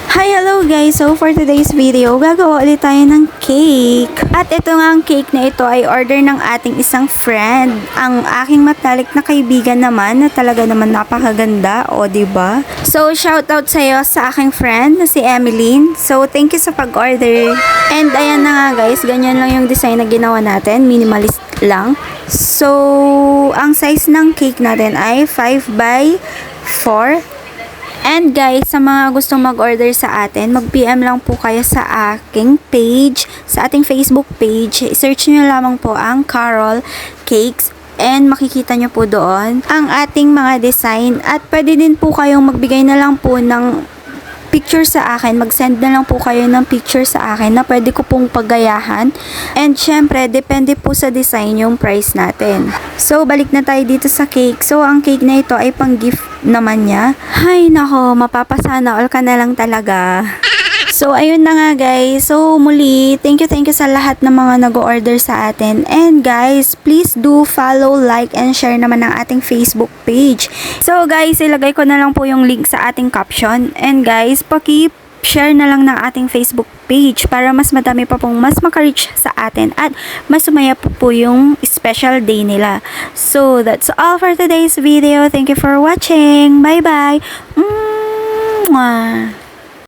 Hi, hello guys! So for today's video, gagawa ulit tayo ng cake. At ito nga ang cake na ito ay order ng ating isang friend. Ang aking matalik na kaibigan naman na talaga naman napakaganda, o diba? So shoutout sa iyo sa aking friend na si Emeline. So thank you sa pag-order. And ayan na nga guys, ganyan lang yung design na ginawa natin, minimalist lang. So ang size ng cake natin ay 5 by 4. And guys, sa mga gustong mag-order sa atin, mag-PM lang po kayo sa aking page, sa ating Facebook page. Search nyo lamang po ang Carol Cakes and makikita nyo po doon ang ating mga design. At pwede din po kayong magbigay na lang po ng picture sa akin, mag-send na lang po kayo ng picture sa akin na pwede ko pong paggayahan. And syempre, depende po sa design yung price natin. So, balik na tayo dito sa cake. So, ang cake na ito ay pang gift naman niya. Hay nako, mapapasana all ka na lang talaga. So, ayun na nga guys. So, muli, thank you sa lahat ng mga nag-order sa atin. And guys, please do follow, like, and share naman ang ating Facebook page. So guys, ilagay ko na lang po yung link sa ating caption. And guys, paki-share na lang ng ating Facebook page para mas madami pa pong mas makareach sa atin at mas sumaya po yung special day nila. So, that's all for today's video. Thank you for watching. Bye-bye. Mwah.